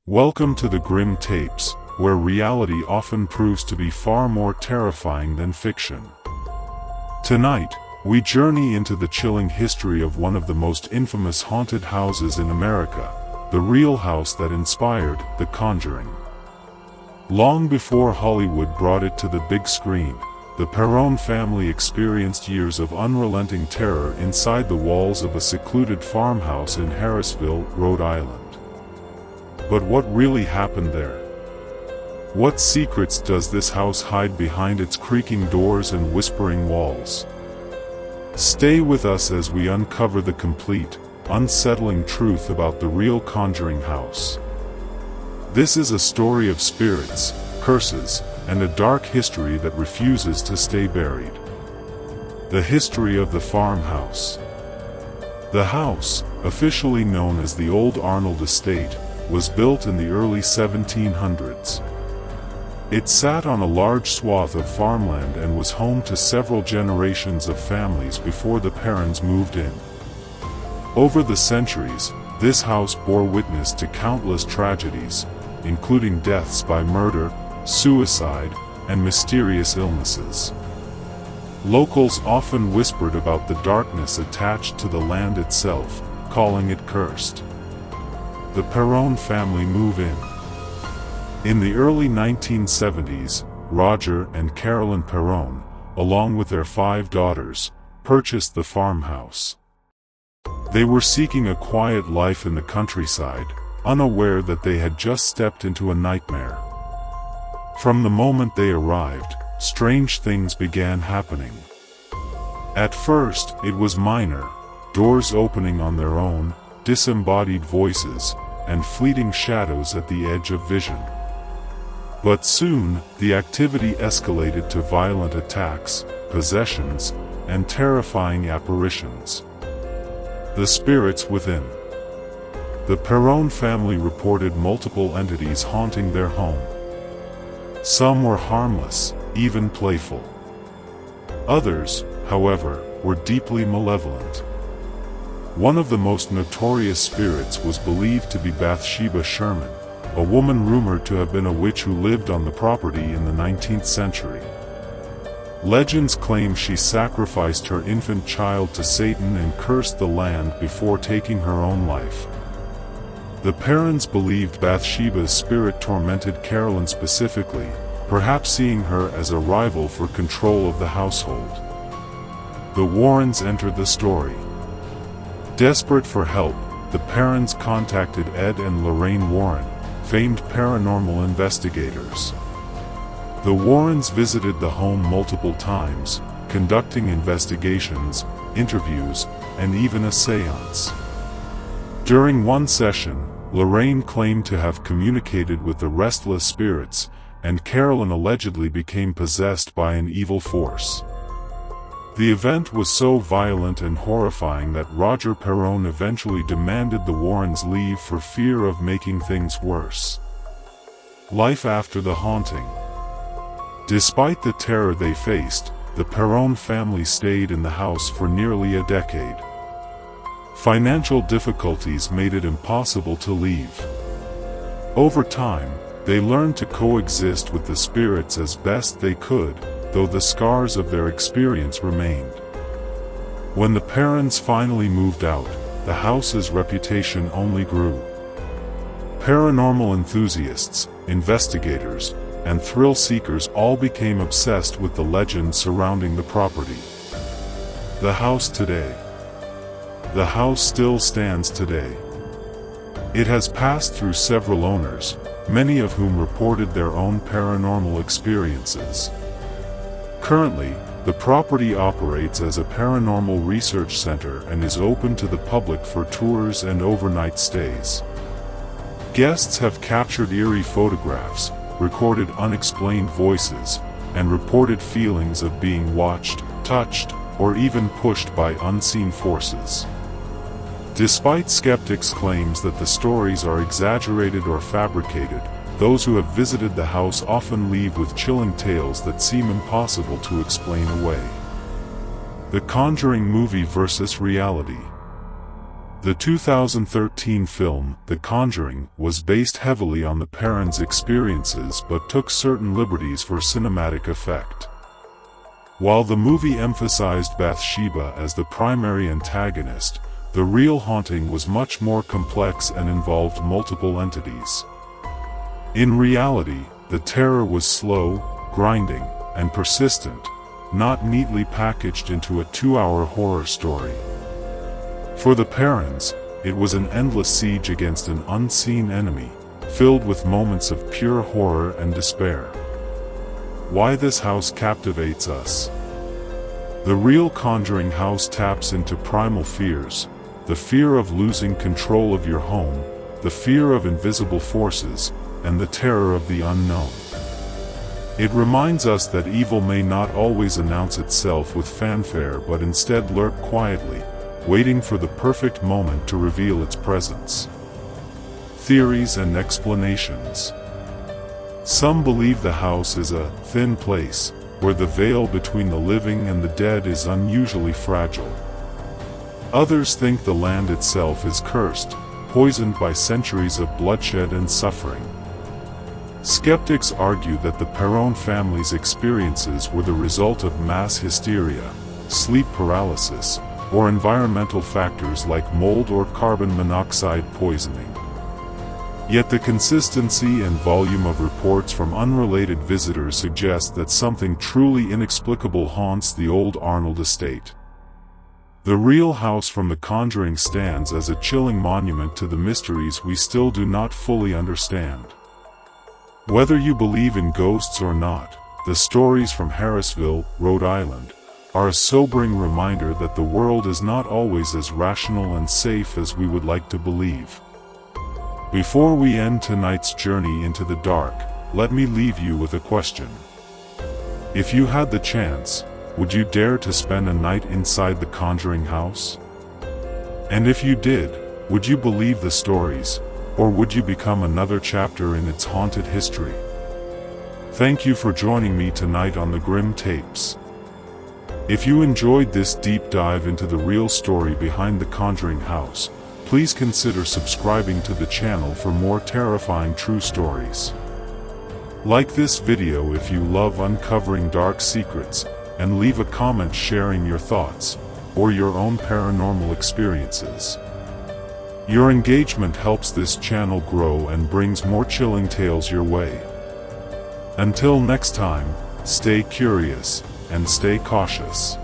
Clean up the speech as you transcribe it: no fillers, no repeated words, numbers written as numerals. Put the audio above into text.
Welcome to the Grim Tapes, where reality often proves to be far more terrifying than fiction. Tonight, we journey into the chilling history of one of the most infamous haunted houses in America, the real house that inspired The Conjuring. Long before Hollywood brought it to the big screen, the Perron family experienced years of unrelenting terror inside the walls of a secluded farmhouse in Harrisville, Rhode Island. But what really happened there? What secrets does this house hide behind its creaking doors and whispering walls? Stay with us as we uncover the complete, unsettling truth about the real Conjuring house. This is a story of spirits, curses, and a dark history that refuses to stay buried. The history of the farmhouse. The house, officially known as the Old Arnold Estate, was built in the early 1700s. It sat on a large swath of farmland and was home to several generations of families before the Perrons moved in. Over the centuries, this house bore witness to countless tragedies, including deaths by murder, suicide, and mysterious illnesses. Locals often whispered about the darkness attached to the land itself, calling it cursed. The Perron family move in. In the early 1970s, Roger and Carolyn Perron, along with their 5 daughters, purchased the farmhouse. They were seeking a quiet life in the countryside, unaware that they had just stepped into a nightmare. From the moment they arrived, strange things began happening. At first, it was minor, doors opening on their own, disembodied voices, and fleeting shadows at the edge of vision. But soon, the activity escalated to violent attacks, possessions, and terrifying apparitions. The spirits within. The Perron family reported multiple entities haunting their home. Some were harmless, even playful. Others, however, were deeply malevolent. One of the most notorious spirits was believed to be Bathsheba Sherman, a woman rumored to have been a witch who lived on the property in the 19th century. Legends claim she sacrificed her infant child to Satan and cursed the land before taking her own life. The Perrons believed Bathsheba's spirit tormented Carolyn specifically, perhaps seeing her as a rival for control of the household. The Warrens entered the story. Desperate for help, the Perrons contacted Ed and Lorraine Warren, famed paranormal investigators. The Warrens visited the home multiple times, conducting investigations, interviews, and even a séance. During one session, Lorraine claimed to have communicated with the restless spirits, and Carolyn allegedly became possessed by an evil force. The event was so violent and horrifying that Roger Perron eventually demanded the Warrens leave for fear of making things worse. Life after the haunting. Despite the terror they faced, the Perron family stayed in the house for nearly a decade. Financial difficulties made it impossible to leave. Over time, they learned to coexist with the spirits as best they could, though the scars of their experience remained. When the Perrons finally moved out, the house's reputation only grew. Paranormal enthusiasts, investigators, and thrill seekers all became obsessed with the legends surrounding the property. The house today. The house still stands today. It has passed through several owners, many of whom reported their own paranormal experiences. Currently, the property operates as a paranormal research center and is open to the public for tours and overnight stays. Guests have captured eerie photographs, recorded unexplained voices, and reported feelings of being watched, touched, or even pushed by unseen forces. Despite skeptics' claims that the stories are exaggerated or fabricated, those who have visited the house often leave with chilling tales that seem impossible to explain away. The Conjuring movie versus reality. The 2013 film, The Conjuring, was based heavily on the Perron's experiences but took certain liberties for cinematic effect. While the movie emphasized Bathsheba as the primary antagonist, the real haunting was much more complex and involved multiple entities. In reality, the terror was slow, grinding, and persistent, not neatly packaged into a 2-hour horror story. For the Perrons, it was an endless siege against an unseen enemy, filled with moments of pure horror and despair. Why this house captivates us? The real Conjuring house taps into primal fears, the fear of losing control of your home, the fear of invisible forces, and the terror of the unknown. It reminds us that evil may not always announce itself with fanfare but instead lurk quietly, waiting for the perfect moment to reveal its presence. Theories and explanations. Some believe the house is a thin place, where the veil between the living and the dead is unusually fragile. Others think the land itself is cursed, poisoned by centuries of bloodshed and suffering. Skeptics argue that the Perron family's experiences were the result of mass hysteria, sleep paralysis, or environmental factors like mold or carbon monoxide poisoning. Yet the consistency and volume of reports from unrelated visitors suggest that something truly inexplicable haunts the old Arnold estate. The real house from The Conjuring stands as a chilling monument to the mysteries we still do not fully understand. Whether you believe in ghosts or not, the stories from Harrisville, Rhode Island, are a sobering reminder that the world is not always as rational and safe as we would like to believe. Before we end tonight's journey into the dark, let me leave you with a question. If you had the chance, would you dare to spend a night inside the Conjuring house? And if you did, would you believe the stories, or would you become another chapter in its haunted history? Thank you for joining me tonight on the Grim Tapes. If you enjoyed this deep dive into the real story behind the Conjuring house, please consider subscribing to the channel for more terrifying true stories. Like this video if you love uncovering dark secrets, and leave a comment sharing your thoughts, or your own paranormal experiences. Your engagement helps this channel grow and brings more chilling tales your way. Until next time, stay curious, and stay cautious.